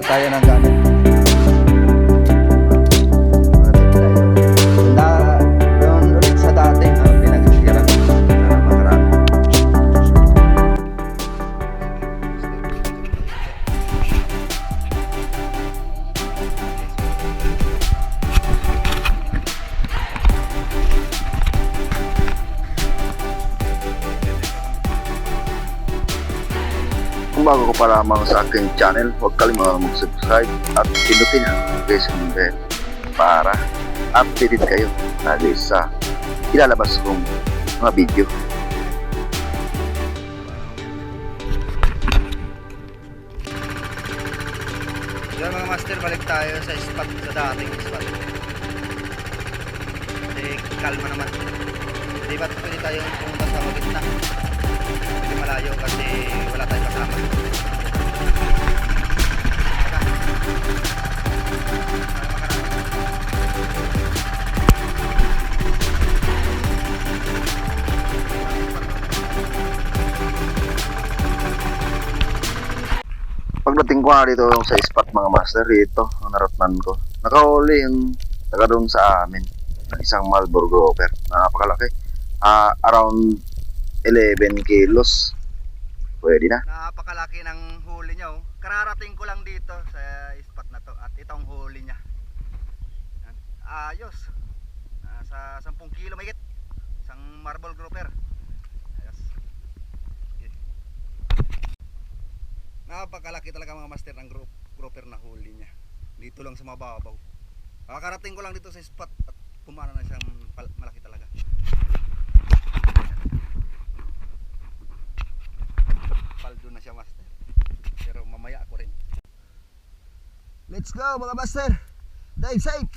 tayo ng gamit. Doon ulit sa dati, pinag-share na makarami. Kung bago ka pa lamang sa aking channel, huwag kalimutan mag-subscribe at pindutin ang notification bell para updated kayo lagi sa ilalabas kong mga video. Yan mga master, balik tayo sa spot, sa dating spot. Kasi kalma naman. Di ba't pwede tayong pumunta sa magitna? Hindi malayo kasi wala tayong kasama. Pagdating ko nga dito sa spot mga master, dito ang naratnan ko. Nakahuli yung taga doon sa amin ng isang Marlboro grouper na napakalaki. Around 11 kilos. Pwede na. Napakalaki ng huli niya oh. Kararating ko lang dito sa spot na to at itong huli niya. Yan. Ayos. Sa 10 kilo mahigit. Isang marble grouper. Ayos. Okay. Napakalaki talaga mga master ng grouper na huli niya. Dito lang sa mababaw. Kakarating ko lang dito sa spot at kumana na siyang malaki talaga. Paldo na siya master. Pero mamaya ako rin. Let's go mga master. Dive safe.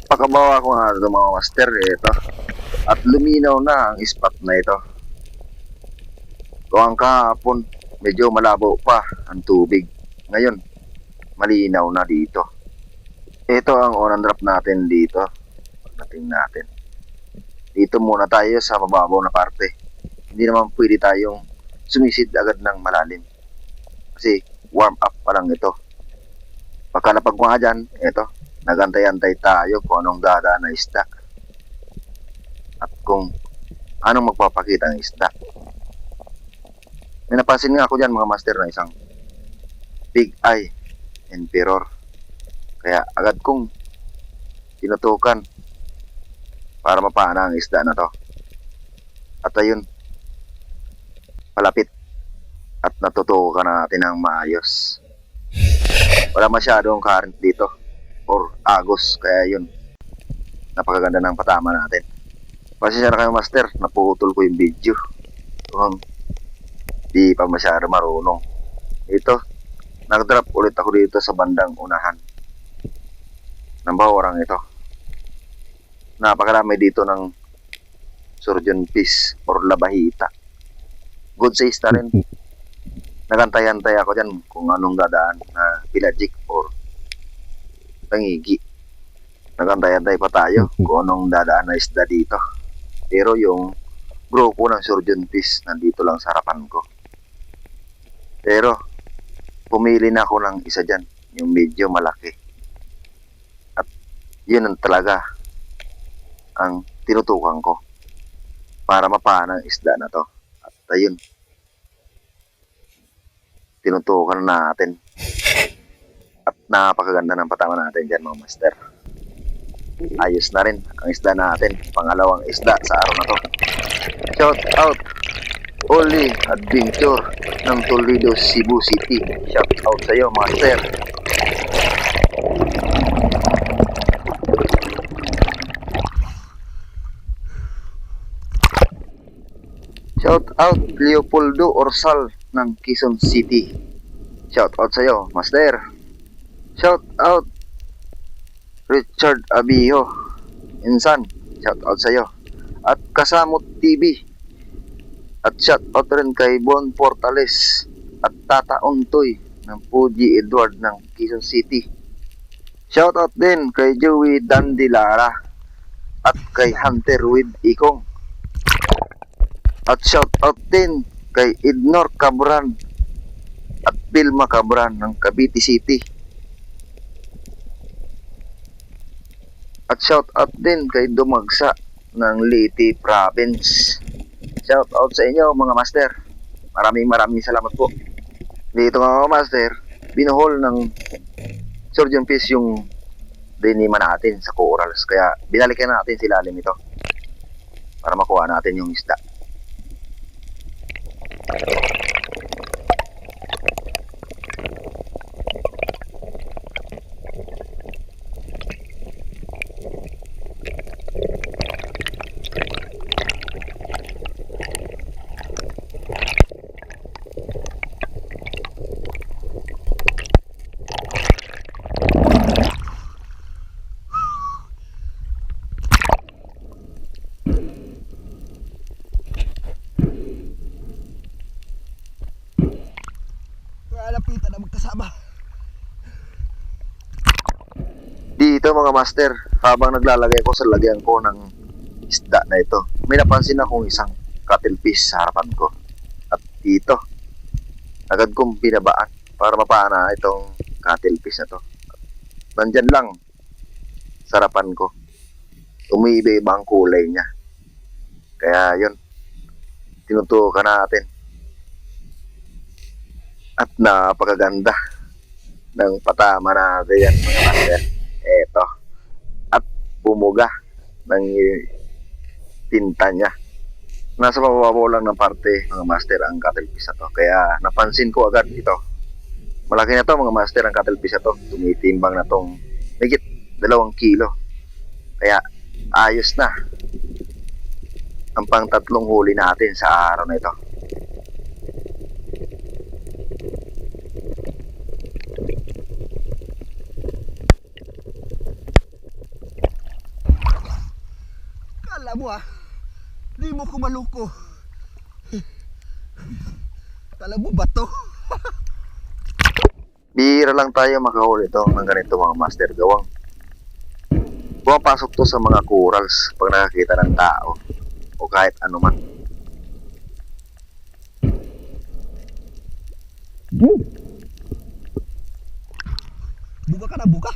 Pakabawa ko nga ito mga master, ito. At luminaw na ang spot na ito. Kung kahapon, medyo malabo pa ang tubig. Ngayon, malinaw na dito. Ito ang unang drop natin dito. Pagdating natin. Dito muna tayo sa mababaw na parte. Hindi naman pwede tayong sumisid agad ng malalim. Kasi warm up pa lang ito. Pagkalapag ko nga dyan, ito. Nagantay-antay tayo kung anong dadaan na isda. At kung anong magpapakita ng isda. May napansin nga ako dyan mga master na isang big eye emperor. Kaya agad kong tinutukan para mapana ang isda na to. At ayun, palapit at natutukan natin ng maayos. Wala masyadong current dito or agos, kaya yun, napakaganda ng patama natin. Pasensya na kayo master, naputol ko yung video. Di pa masyado marunong. Ito, nag-drop ulit ako dito sa bandang unahan ng bawarang ito. Napakarami dito ng surgeon fish or labahita. Good size na rin. Nagantay-antay ako dyan kung anong dadaan na pelagic or tangigi. Nagantay-antay pa tayo kung anong dadaan na isda dito. Pero yung grupo ng surgeon fish nandito lang sa harapan ko. Pero pumili na ako ng isa dyan, yung medyo malaki. At yun ang talaga ang tinutukan ko para mapana ang isda na to. At ayun, tinutukan natin. At napakaganda ng patama natin dyan mga master. Ayos na rin ang isda natin. Pangalawang isda sa araw na to. Shout out Oli Adventure ng Toledo, Cebu City. Shout out sa iyo master. Shout out Leopoldo Orsal ng Quezon City. Shout out sa iyo master. Shout out Richard Abiho Insan. Shout out sa iyo. At Kasamot TV. At shout out rin kay Bon Portales at Tata Untoy ng Puji Edward ng Quezon City. Shout out din kay Joey Dandilara at kay Hunter with Ikong. At shout out din kay Idnor Cabran at Vilma Cabran ng Cavite City. At shout out din kay Dumagsa ng Leyte Province. Shout out sa inyo mga master. Maraming salamat po. Dito nga mga master, binuhol ng Surgeon Fish yung dinima natin sa corals. Kaya binalikan natin si lalim ito para makuha natin yung isda. Lapitan na magkasama. Dito mga master, habang naglalagay ko sa lagyan ko ng isda na ito, may napansin akong isang cuttlefish sa harapan ko. At dito, agad kong binabaan para mapana itong cuttlefish na to. Nandyan lang sa harapan ko. Umiiba-iba ang kulay niya. Kaya yun, tinutukan natin. At napakaganda ng patama natin yan mga master. Eto. At bumuga ng tinta niya. Nasa mababaw lang ng parte mga master ang cuttlefish na to. Kaya napansin ko agad ito. Malaki na to mga master ang cuttlefish na to. Tumitimbang na tong higit 2 kilo. Kaya ayos na ang pang-3 huli natin sa araw na ito. Kala mo di mo ko maluko. Kala mo ba to? Bihira lang tayo makahuli ito ng ganito mga master gawang. Pumapasok to sa mga corals pag nakakita ng tao o kahit ano man. Buka ka na, buka.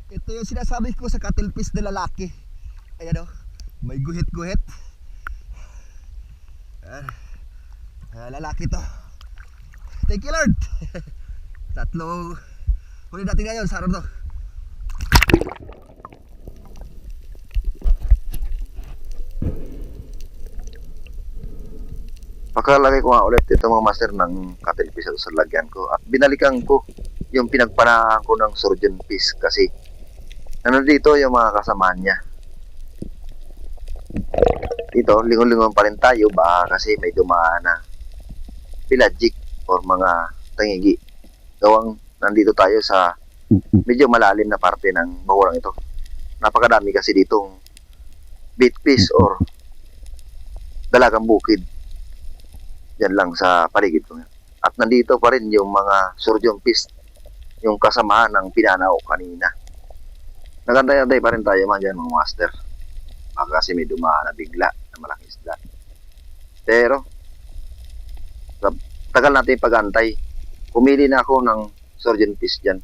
Ito yung sinasabi ko sa cuttlefish na lalaki. Ayan o, may guhit-guhit. Lalaki to. Thank you Lord. 3 huli natin ngayon sa araw to. Pakalagay ko nga ulit ito mga master ng cuttlefish sa lagyan ko. At binalikan ko yung pinagpanahan ko ng surgeon fish kasi nandito yung mga kasama niya. Dito, lingon-lingon pa rin tayo baka kasi may dumaan na pelagic or mga tangigi. Gawang nandito tayo sa medyo malalim na parte ng bahulang ito. Napakadami kasi ditong bait fish or dalagang bukid. Yan lang sa paligid ko. At nandito pa rin yung mga surgeon fish, yung kasamahan ng pinanao kanina. Nagantay-antay pa rin tayo man dyan mga master. Baka kasi may dumaan na bigla na malaking isda. Pero tagal natin pag-antay. Pumili na ako ng surgeon fish dyan.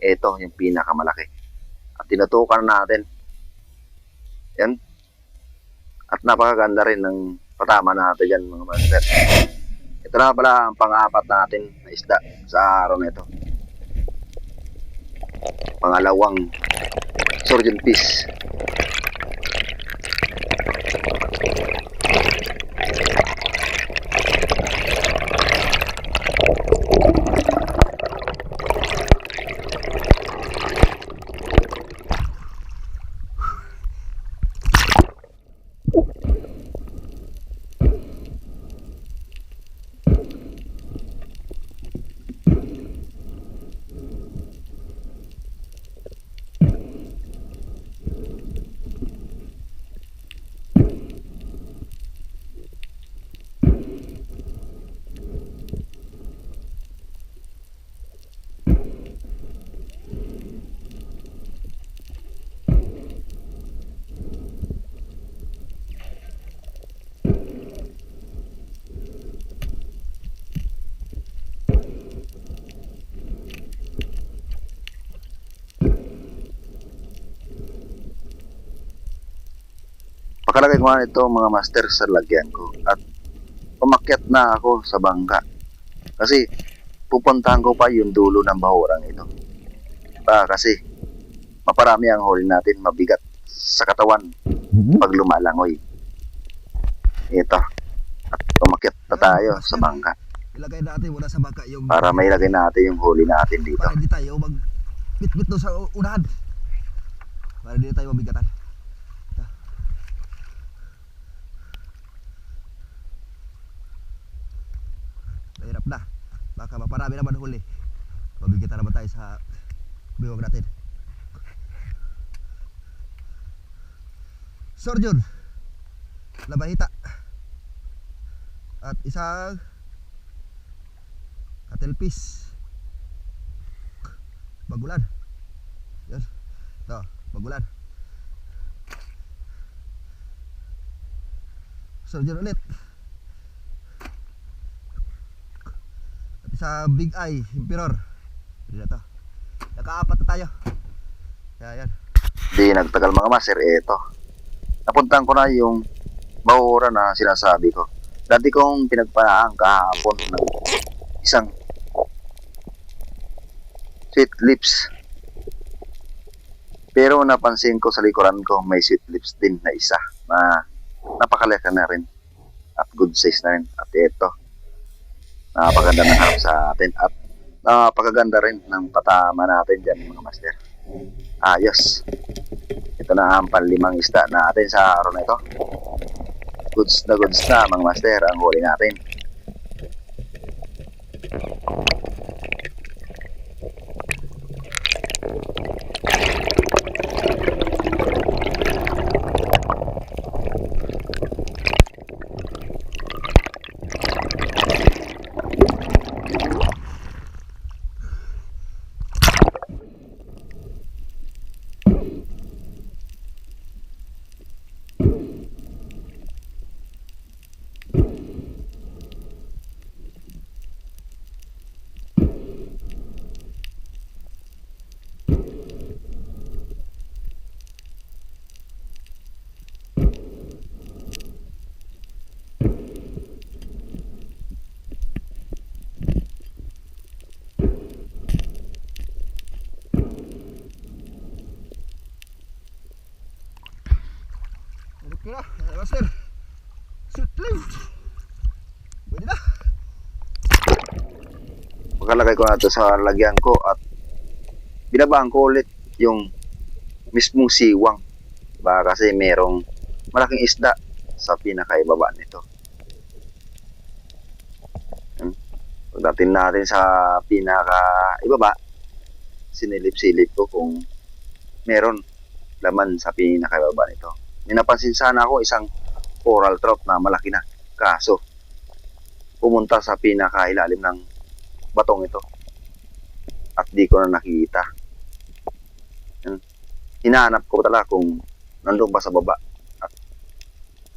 Ito yung pinakamalaki. At tinutukan natin. Yan. At napakaganda rin ng patama natin dyan mga master. Ito na pala ang pang-apat natin na isda sa araw na ito. Pangalawang surgeon fish. Pakalagay ko nga ito mga master sa lagyan ko at umakyat na ako sa bangka. Kasi pupuntahan ko pa yung dulo ng bahurang ito. Kasi maparami ang huli natin, mabigat sa katawan pag lumalangoy. Ito. At umakyat na tayo sa bangka Ilagay natin muna sa bangka yung para may lagay natin yung huli natin dito. para hindi tayo mag-bit-bit doon sa unahan. Para hindi tayo mabigatan. Ito. Mahirap na. Baka maparami naman huli. Mabigatan naman tayo sa biwag natin. Sorjun. Labahita. At isang katelpis. Bagulan. Yan. Ito, bagulan. Sorjun ulit. At isang big eye, emperor. Hindi na to. Nakaapat na tayo. Yan. Di nagtagal mga master, ito. Napuntahan ko na yung bahura na sinasabi ko. Dati kong pinagpanaan kahapon ng isang sweet lips. Pero napansin ko sa likuran ko may sweet lips din na isa na napakalaki na rin at good size na rin. At ito, napakaganda ng harap sa atin at napakaganda rin ng patama natin dyan mga master. Ayos. Ito na ang panlimang isda natin sa araw na ito. Goods na mga master ang huli natin. Okay na, master. Shoot lift. Pwede na. Pagkalagay ko na ito sa lagyan ko at binabaan ko ulit yung mismong siwang. Kasi merong malaking isda sa pinakaibaba nito. Pagdating natin sa pinakaibaba, sinilip-silip ko kung meron laman sa pinakaibaba nito. May napansin sana ako isang coral trout na malaki na. Kaso, pumunta sa pinakailalim ng batong ito. At di ko na nakikita. Hinahanap ko talaga kung nandun ba sa baba. At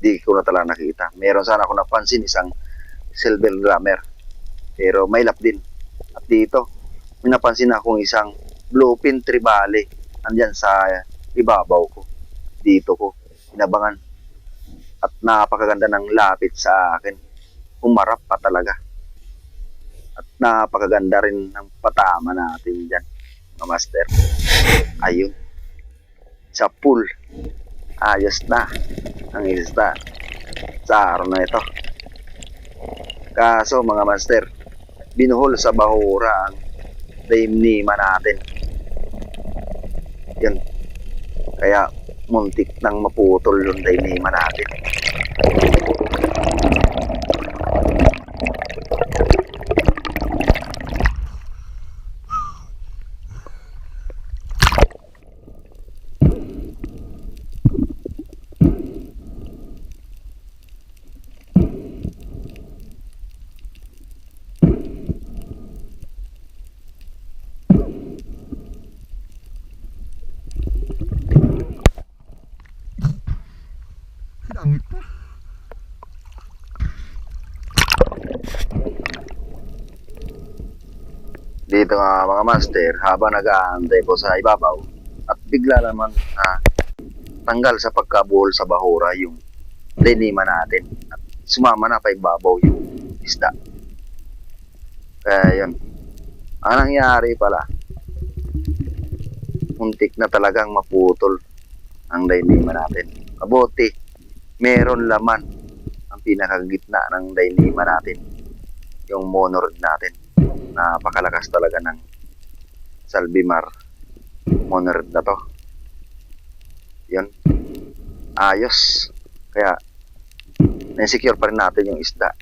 di ko na talaga nakikita. Meron sana ako napansin isang silver drummer. Pero may lap din. At dito, may napansin akong isang bluefin tribale. Andyan sa ibabaw ko. Dito ko inabangan at napakaganda ng lapit sa akin. Humarap pa talaga at napakaganda rin ng patama natin dyan mga master. Ayun sa pool, ayos na ang isda sa araw na ito. Kaso mga master, binuhol sa bahura ang daimnima natin. Yun, kaya muntik nang maputol yung daimnima natin. Sinangit pa. Dito nga mga master, habang nag-aantay ko sa ibabaw at bigla naman tanggal sa pagkabuhol sa bahura yung linima natin. At sumama na pa ibabaw yung isda. Kaya yun. Ang nangyari pala, muntik na talagang maputol ang linima natin. Mabuti, meron laman ang pinakagitna ng linima natin. Yung monorod natin. Napakalakas talaga ng Salvimar monorod na to. Yun. Ayos. Kaya, na-secure pa rin natin yung isda.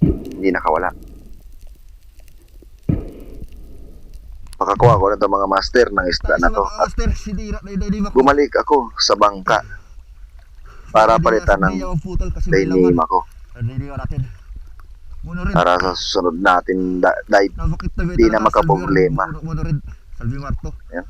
Hindi nakawala. Pakakuha ko na itong mga master ng isda na to. At Master, sinira na yung bumalik ako sa bangka para palitan ng linima ko. Linima natin. Monorid. Para sa susunod natin dive, di na makaproblema. Monorid. Salvimar to. Yan.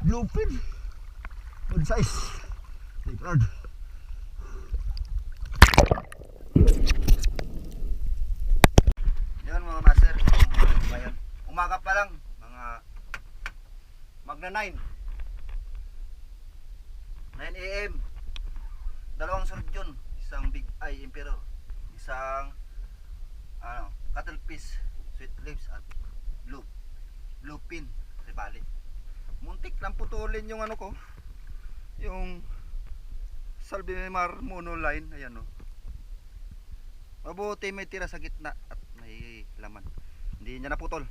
Bluefin. Good size. Take hard. Yan mga master. Ngayon, umaga pa lang. Mga magna 9. 9 AM. Dalawang surd yun. Isang big eye emperor. Isang cuttlefish, sweet lips at bluefin. Ribali. Muntik lang putulin yung ano ko, yung Salvimar monoline. Ayan o, mabuti may tira sa gitna at may laman, hindi niya naputol.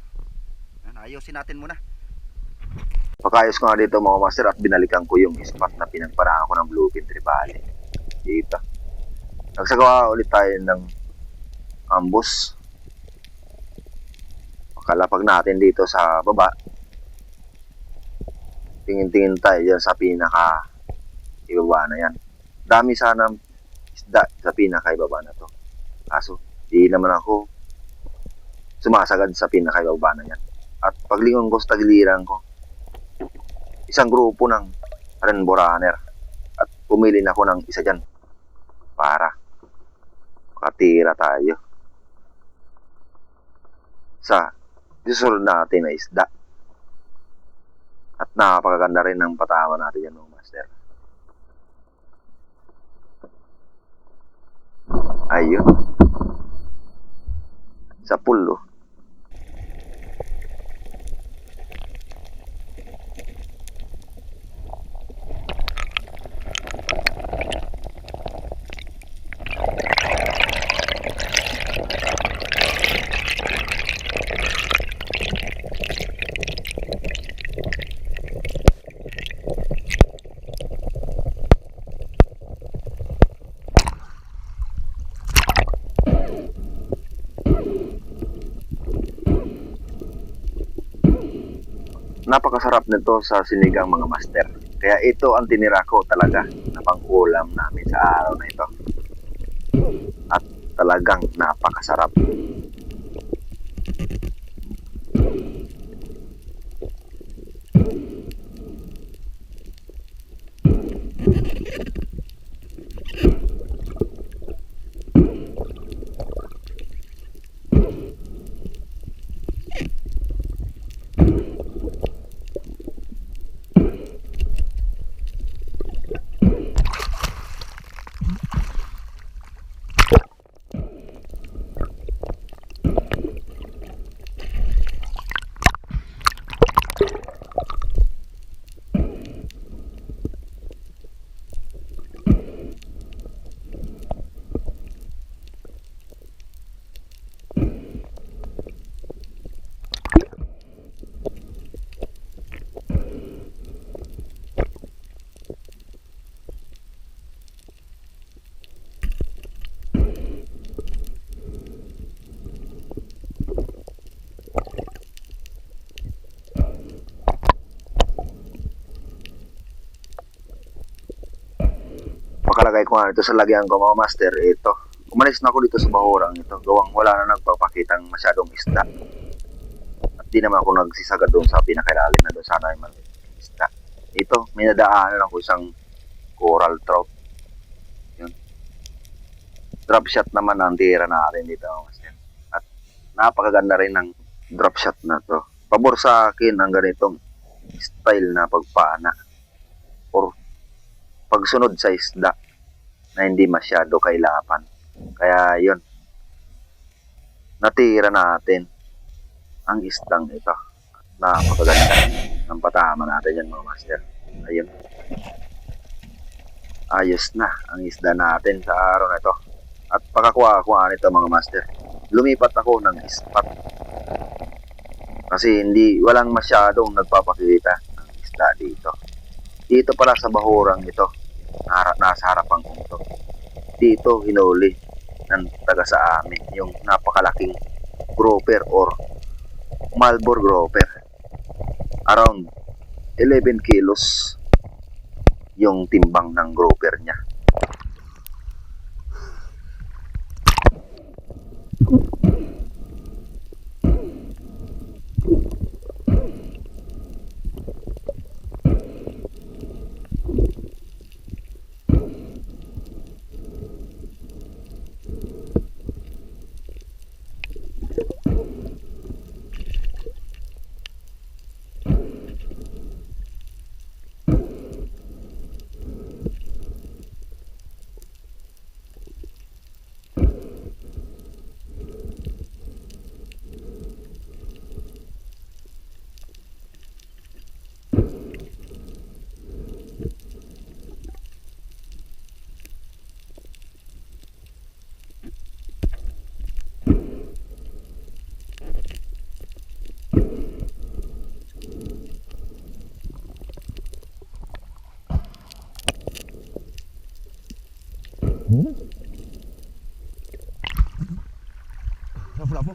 Ayusin natin muna. Pakayos ko nga dito mga master at binalikan ko yung spot na pinagparaan ko ng bluefin tribali. Dito. Nagsagawa ulit tayo ng ambush. Makalapag natin dito sa baba. Tingin-tingin tayo dyan sa pinaka ibaba na yan. Dami sana isda sa pinaka ibaba na to. Kaso, di naman ako sumasagad sa pinaka ibaba na yan. At paglingon ko sa tagiliran ko, isang grupo ng rainbow runner. At pumili na ako ng isa dyan para makatira tayo sa susunod natin na isda. At napakaganda rin ng patama natin yan, master. Ayun. Sa pulo. Napakasarap nito sa sinigang mga master. Kaya ito ang tinira ko talaga na pang-ulam namin sa araw na ito. At talagang napakasarap. Nilagay ko nga ito sa lagyan ko mga master. Ito. Umalis na ako dito sa bahurang ito. Gawang wala na nagpapakitang masyadong isda. At di naman ako nagsisagad doon sa pinakailalim na doon sana yung isda. Ito, may nadaanan ako isang coral trout. Yun. Drop shot naman ang tira natin dito mga master. At napakaganda rin ng drop shot na to. Pabor sa akin ang ganitong style na pagpana or pagsunod sa isda na hindi masyado kailapan. Kaya yun, natira natin ang isdang ito. Napakaganda ng patama natin yan mga master. Ayun, ayos na ang isda natin sa araw na ito. At pagkakuha nito mga master, lumipat ako ng spot kasi walang masyadong nagpapakita ng isda dito. Dito pala sa bahurang ito, nasa harapan ko ito. Dito hinuli ng taga sa amin yung napakalaking grouper or Malbor grouper. Around 11 kilos yung timbang ng grouper niya. Lapo-lapo.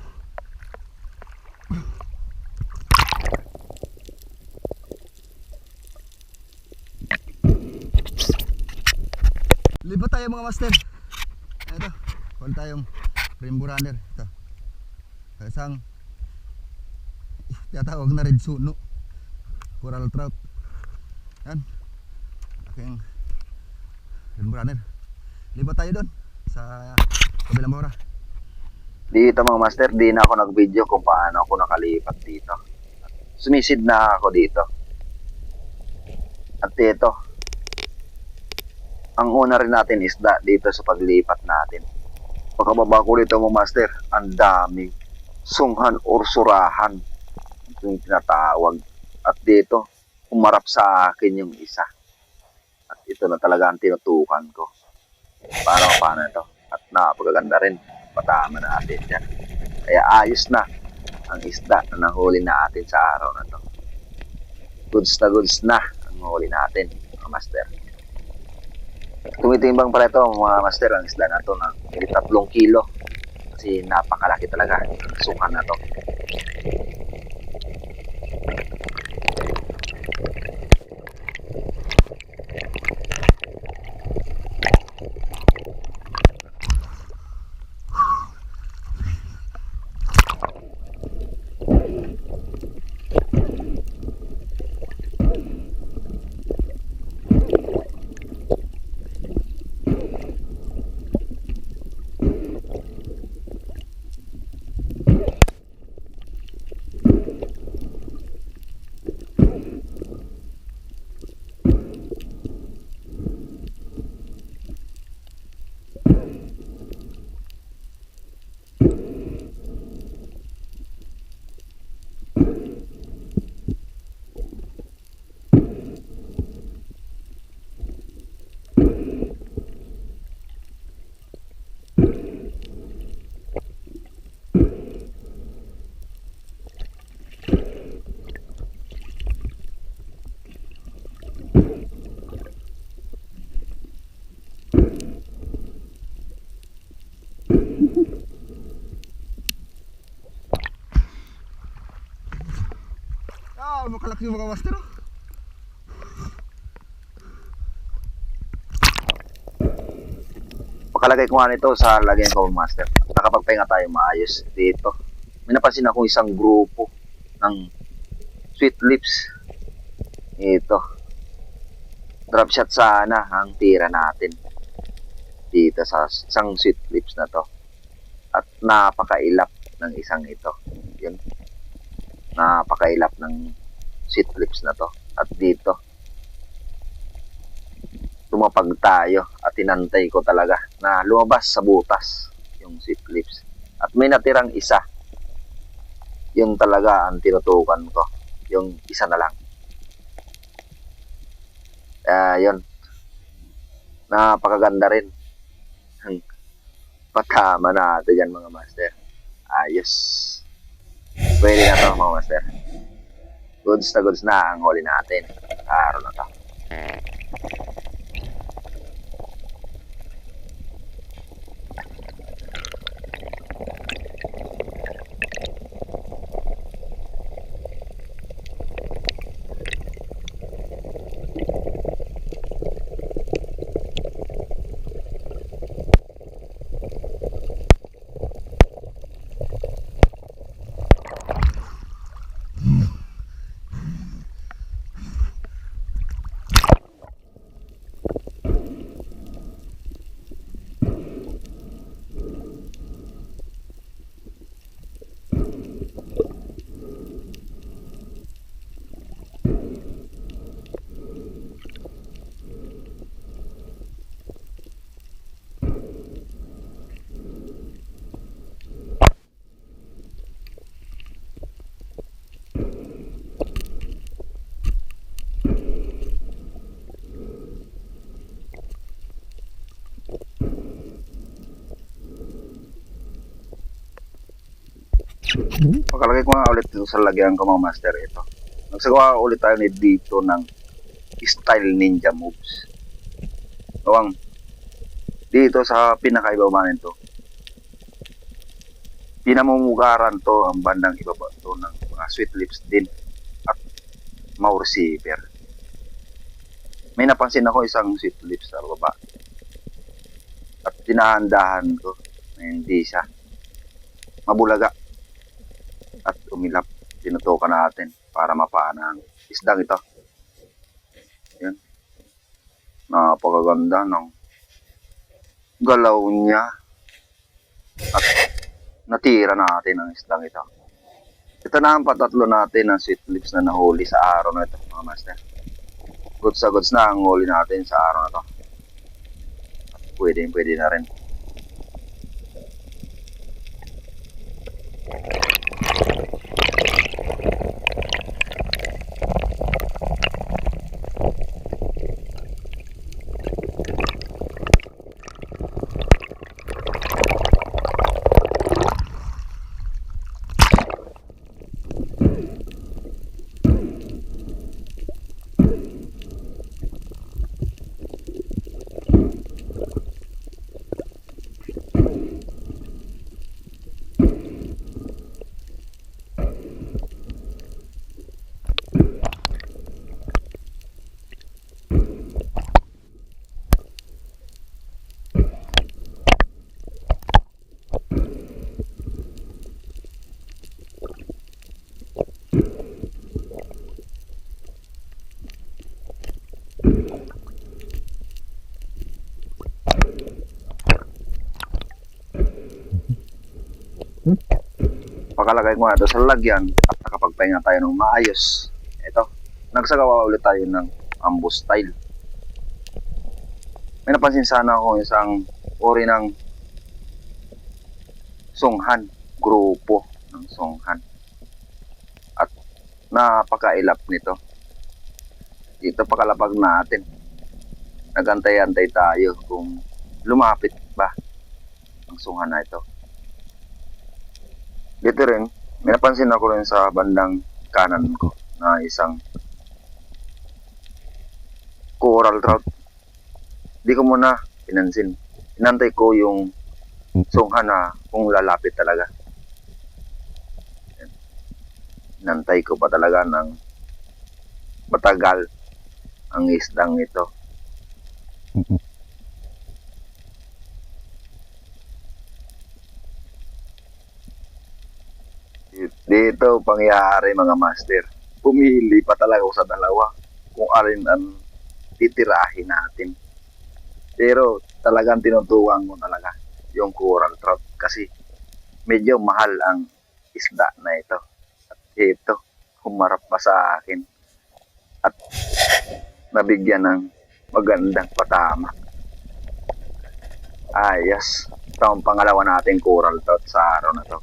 Lipat tayo mga master. Ito, call tayong rainbow runner. Ito, isang tinatawag na red suno, coral trout. Yan, aking rainbow runner. Lipat tayo doon sa kabilang bahura. Dito mga master, di na ako nag-video kung paano ako nakalipat dito. Sumisid na ako dito. At ito, ang una rin natin isda dito sa paglipat natin. Pagkababa ko dito mga master, ang daming sunghan or surahan. Ito yung tinatawag. At dito, umarap sa akin yung isa. At ito na talaga ang tinutukan ko. Paano ito. At napakaganda rin. Patama natin dyan. Kaya ayos na ang isda na nahuli natin sa araw na to. Goods na ang huli natin mga master. Tumitimbang pala ito mga master ang isda na to ng 3 kilo kasi napakalaki talaga ang sukan na to. Makalaki yung mga master oh. Pakalagay ko nga nito sa lagyan ko, master. Nakapagpahinga tayo maayos dito. May napansin akong isang grupo ng sweet lips. Ito. Drop shot sana ang tira natin dito sa isang sweet lips na to. At napakailap ng isang ito. Yun. Napakailap ng sweet lips na to. At dito, tumapag tayo at tinantay ko talaga na lumabas sa butas yung sweet lips. At may natirang isa. Yun talaga ang tinutukan ko. Yung isa na lang. Yun. Napakaganda rin. Pagkama natin yan mga master. Ayos. Pwede na to mga master. Goods na ang huli natin. Araw na to. Pagkalagay ko nga ulit dito sa lagyan ko mga master ito. Nagsagawa ulit tayo ni dito ng style ninja moves. Gawang dito sa pinakaibabaw nito. Pinamumugaran to ang bandang ibaba to ng mga sweet lips din at mau receiver. May napansin ako isang sweet lips sa baba. At tinahandahan ko na hindi siya mabulaga at umilap. Tinutukan natin para mapana ang isdang ito. Yan. Napakaganda ng galaw niya at natira natin ang isdang ito. Ito na ang patatlo natin ng sweet lips na nahuli sa araw na ito mga master. Goods na ang huli natin sa araw na ito. Pwede na rin. Pakalagay ko na ito sa lagyan at nakapagpahinga tayo ng maayos. Ito, nagsagawa ulit tayo ng ambush style. May napansin sana ako isang uri ng sunghan, grupo ng sunghan. At napakailap nito. Dito pakalapag natin. Nagantay-antay tayo kung lumapit ba ang sunghan na ito. Dito rin, may napansin ako rin sa bandang kanan ko na isang coral trout. Di ko muna pinansin. Inantay ko yung sunghan na kung lalapit talaga. Inantay ko pa talaga ng matagal ang isdang ito. Dito pangyayari mga master. Pumili pa talaga ako sa dalawa kung alin ang titirahin natin. Pero talagang tinutuwang mo talaga yung coral trout kasi medyo mahal ang isda na ito. At ito, humarap pa sa akin at nabigyan ng magandang patama. Ayos. Ito ang pangalawa nating coral trout sa araw na to.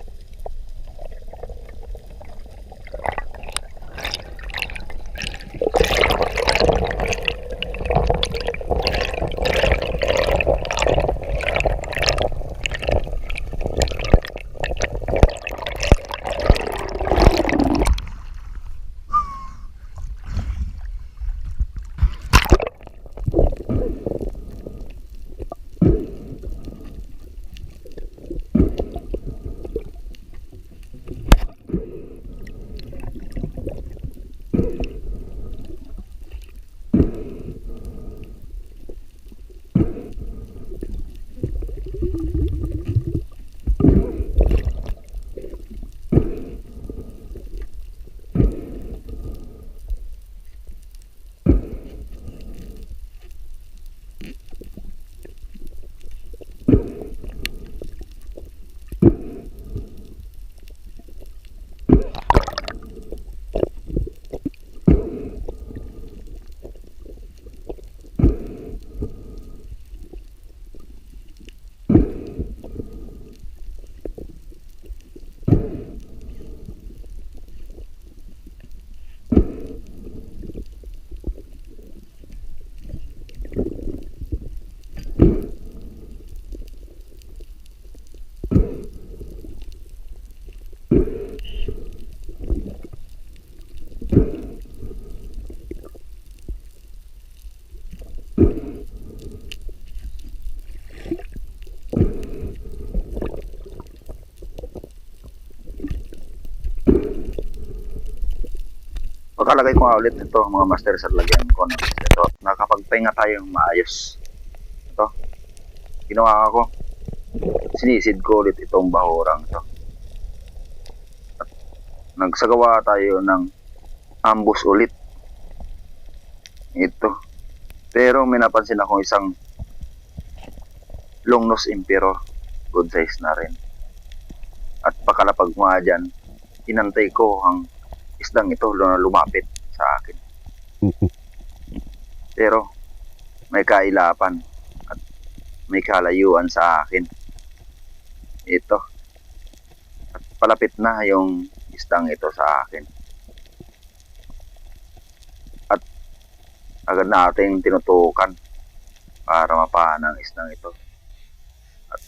Pagkalagay ko nga ulit ito mga master sa lagyan ko ng ito, nakapagpahinga tayo ng maayos. Ito, ginawa ko, sinisid ko ulit itong bahurang ito. At nagsagawa tayo ng ambus ulit. Ito. Pero may napansin ako isang long nose emperor, good size na rin. At pakalapag mga dyan, inantay ko ang isdang ito na lumapit sa akin. Pero may kailapan at may kalayuan sa akin. Ito. At palapit na yung isdang ito sa akin. At agad nating tinutukan para mapahan ang isdang ito. At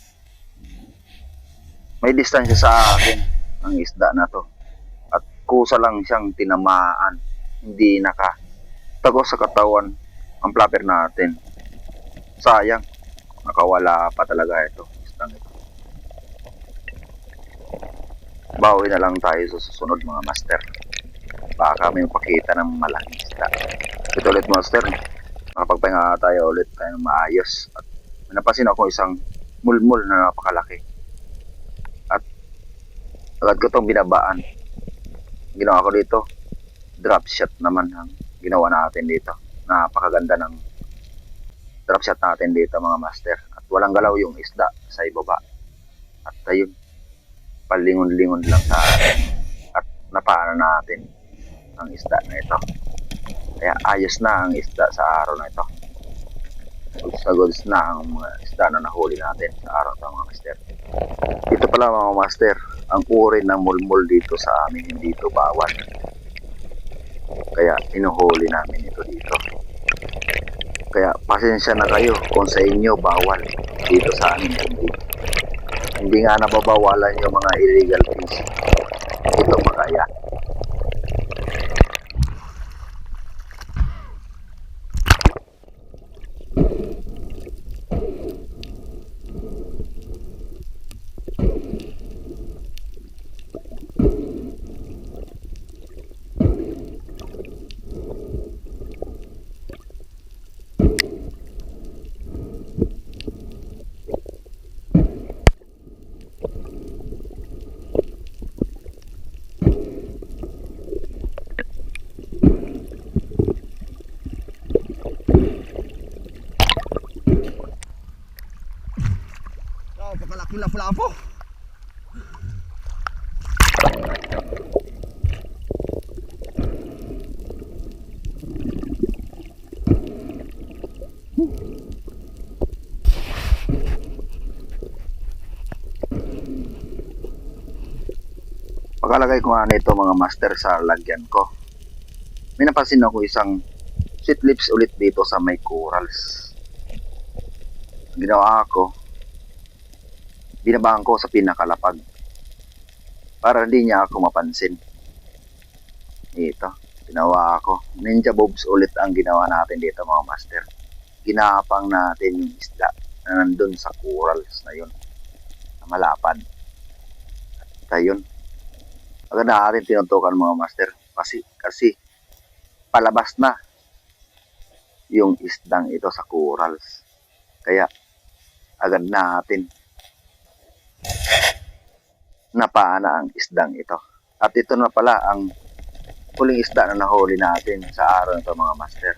may distansya sa akin ang isda na to. Kusa lang siyang tinamaan, hindi nakatagos sa katawan ang flapper natin. Sayang, nakawala pa talaga ito. Bawi na lang tayo sa susunod mga master. Baka may makita ng malaking isda. Ito ulit master, nakapagpahinga tayo ulit tayo maayos. At napansin ako isang mulmul na napakalaki. At agad ko itong binabaan. Ginawa ko dito, drop shot naman ang ginawa natin dito. Napakaganda ng drop shot natin dito mga master. At walang galaw yung isda sa ibaba. At ayun, palingon-lingon lang sa atin. At napaanan natin ang isda na ito. Kaya ayos na ang isda sa araw na ito. Goods na ang mga isda na nahuli natin sa araw na mga master. Dito pala mga master, ang uri ng mulmul dito sa amin hindi ito bawal. Kaya inuhuli namin ito dito. Kaya pasensya na kayo kung sa inyo bawal. Dito sa amin hindi. Hindi nga nababawalan yung mga illegal fishing. Ito makaya. Napakalaki lapu-lapu. Pagkalagay ko nga nito mga master sa lagyan ko, may napansin ako isang sweet lips ulit dito sa may corals. Ang ginawa ko, binabahan ko sa pinakalapag para hindi niya ako mapansin. Ito, ginawa ko. Ninja bobs ulit ang ginawa natin dito mga master. Ginapang natin yung isda na nandun sa corals na yun, na malapad. At ayun, agad natin tinutukan mga master kasi palabas na yung isdang ito sa corals. Kaya agad natin napaana ang isdang ito. At ito na pala ang huling isda na nahuli natin sa araw nito mga master.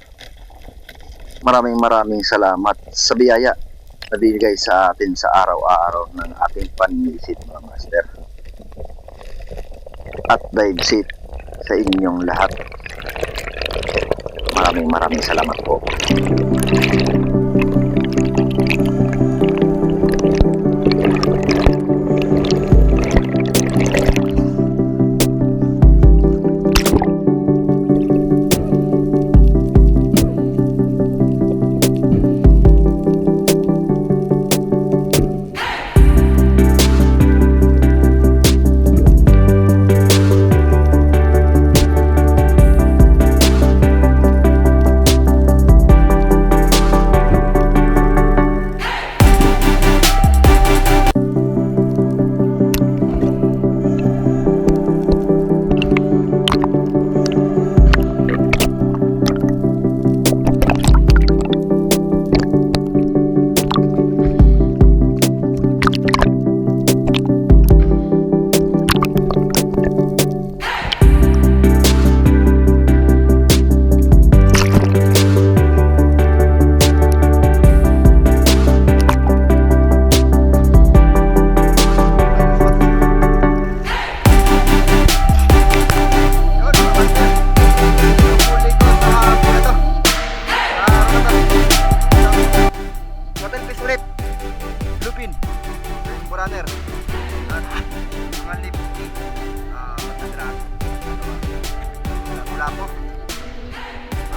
Maraming salamat sa biyaya na binigay sa atin sa araw-araw ng ating paninisid mga master. At dive safe sa inyong lahat. Maraming salamat po.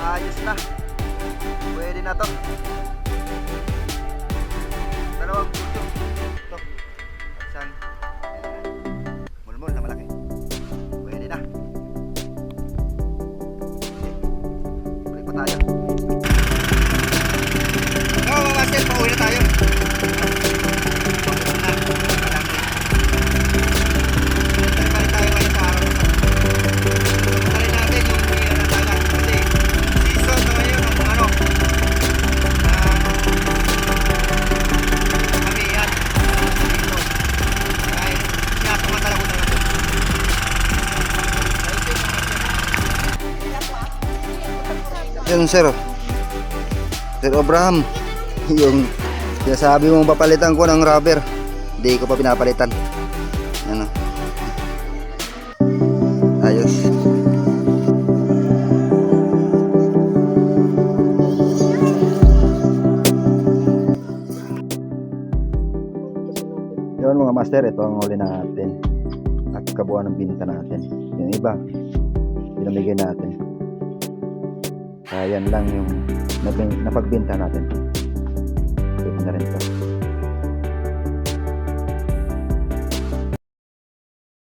Ayos na. Pwede na to. Dalawang puso. Ito. At isang mulmul na malaki. Pwede na. Okay. Balik pa tayo. Mga master, pauwi na tayo. Yun sir Abraham, yung sinasabi mong papalitan ko ng rubber, hindi ko pa pinapalitan. Ano, ayos. Yun mga master, ito ang huli natin at kabuuan ng binta natin. Yung iba pinamigay natin. Kaya yan lang yung napagbenta natin. Pwede na rin to.